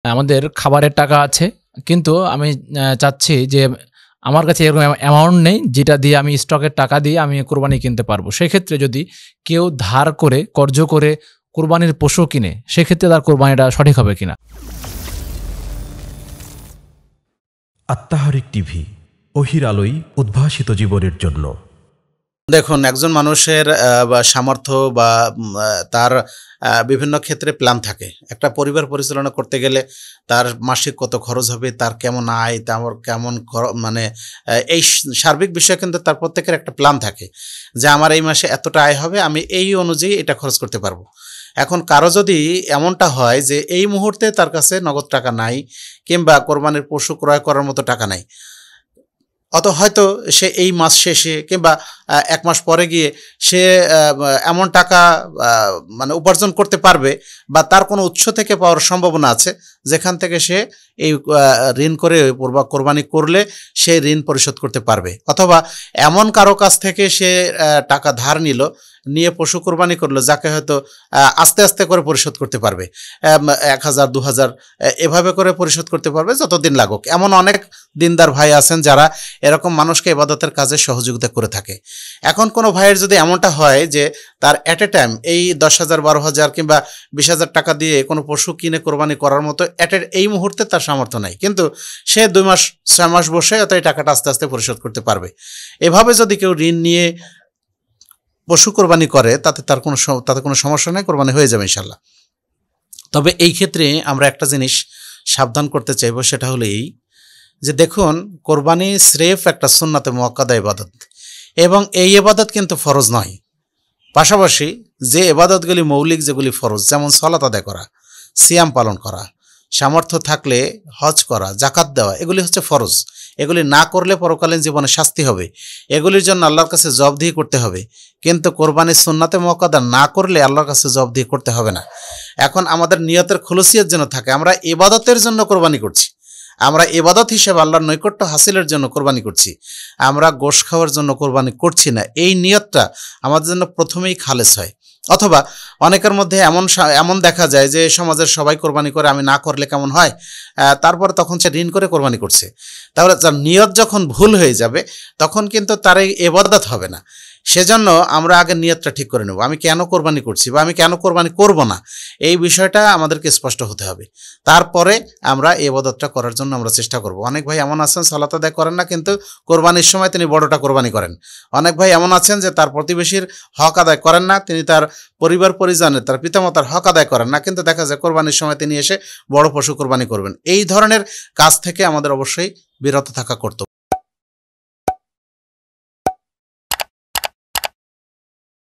আমাদের খাবারের টাকা আছে, কিন্তু আমি চাচ্ছি যে আমার কাছে এরকম অ্যামাউন্ট নেই যেটা দিয়ে আমি স্টকের টাকা দিয়ে আমি কোরবানি কিনতে পারবো। সেক্ষেত্রে যদি কেউ ধার করে, কর্জ করে কোরবানির পশু কিনে, সেক্ষেত্রে তার কোরবানিটা সঠিক হবে কিনা? আত্মাহারিক টিভি, ওহির আলোয় উদ্ভাসিত জীবনের জন্য। দেখুন, একজন মানুষের সামর্থ্য বা তার বিভিন্ন ক্ষেত্রে প্ল্যান থাকে। একটা পরিবার পরিচালনা করতে গেলে তার মাসিক কত খরচ হবে, তার কেমন আয়, তার কেমন মানে এই সার্বিক বিষয়ে কিন্তু তার প্রত্যেকের একটা প্ল্যান থাকে যে আমার এই মাসে এতটা আয় হবে, আমি এই অনুযায়ী এটা খরচ করতে পারবো। এখন কারো যদি এমনটা হয় যে এই মুহূর্তে তার কাছে নগদ টাকা নাই, কিংবা কোরবানির পশু ক্রয় করার মতো টাকা নাই, হয়তো সে এই মাস শেষে কিংবা 1 মাস পরে গিয়ে সে এমন টাকা মানে উপার্জন করতে পারবে বা তার কোনো উৎস থেকে পাওয়ার সম্ভাবনা আছে যেখান থেকে সে এই ঋণ করে কোরবানি করলে সে ঋণ পরিশোধ করতে পারবে। অথবা এমন কারো কাছ থেকে সে টাকা ধার নিয়ে পশু কোরবানি করলো, যাকে হয়তো আস্তে আস্তে করে পরিশোধ করতে পারবে, 1000 2000 এভাবে করে পরিশোধ করতে পারবে যতদিন লাগুক। এমন অনেক দিনদার ভাই আছেন যারা এরকম মানুষকে ইবাদতের কাজে সহযোগিতা করে থাকে। এখন কোনো ভাইয়ের যদি এমনটা হয় যে তার অ্যাট এ টাইম এই 10,000 12,000 কিংবা 20,000 টাকা দিয়ে কোনো পশু কিনে কোরবানি করার মতো এই মুহূর্তে তার সামর্থ্য নাই, কিন্তু সে 2 মাস 6 মাস বসে হয়তো এই টাকাটা আস্তে আস্তে পরিশোধ করতে পারবে। এভাবে যদি কেউ ঋণ নিয়ে পশু কোরবানি করে তাতে কোনো সমস্যা নেই, কোরবানি হয়ে যাবে ইনশাল্লাহ। তবে এই ক্ষেত্রে আমরা একটা জিনিস সাবধান করতে চাইব, সেটা হলো এই যে দেখুন, কোরবানি স্রেফ একটা সুন্নাতে মুআক্কাদা ইবাদত, এবং এই ইবাদত কিন্তু ফরজ নয়। পাশাপাশি যে ইবাদতগুলি মৌলিক, যেগুলি ফরজ, যেমন সালাত আদায় করা, সিয়াম পালন করা, সামর্থ্য থাকলে হজ করা, জাকাত দেওয়া, এগুলি হচ্ছে ফরজ। এগুলি না করলে পরকালীন জীবনে শাস্তি হবে, এগুলির জন্য আল্লাহর কাছে জবাবদিহি করতে হবে। কিন্তু কোরবানি সুন্নাতে মুআক্কাদা না করলে আল্লাহর কাছে জবাবদিহি করতে হবে না। এখন আমাদের নিয়তের খুলুসিয়ত যেন থাকে, আমরা ইবাদতের জন্য কোরবানি করছি, আমরা ইবাদত হিসেবে আল্লাহর নৈকট্য হাসিলের জন্য কোরবানি করছি, আমরা গোশত খাওয়ার জন্য কোরবানি করছি না। এই নিয়তটা আমাদের জন্য প্রথমেই খালেস হয়। অথবা অনেকের মধ্যে এমন দেখা যায় যে সমাজের সবাই কোরবানি করে, আমি না করলে কেমন হয়, তারপর তখন সে ঋণ করে কোরবানি করছে। তাহলে তার নিয়ত যখন ভুল হয়ে যাবে তখন কিন্তু তার এই ইবাদত হবে না। সেজন্য আমরা আগে নিয়তটা ঠিক করে নেব, আমি কেন কোরবানি করছি বা আমি কেন কোরবানি করব না, এই বিষয়টা আমাদেরকে স্পষ্ট হতে হবে। তারপরে আমরা এই ইবাদতটা করার জন্য আমরা চেষ্টা করব। অনেক ভাই এমন আছেন সালাত আদায় করেন না, কিন্তু কোরবানির সময় তিনি বড়টা কোরবানি করেন। অনেক ভাই এমন আছেন যে তার প্রতিবেশীর হক আদায় করেন না, তিনি তার পরিবার পরিজনের, তার পিতামাতার হক আদায় করেন না, কিন্তু দেখা যায় কোরবানির সময় তিনি এসে বড় পশু কোরবানি করবেন। এই ধরনের কাজ থেকে আমাদের অবশ্যই বিরত থাকা কর্তব্য।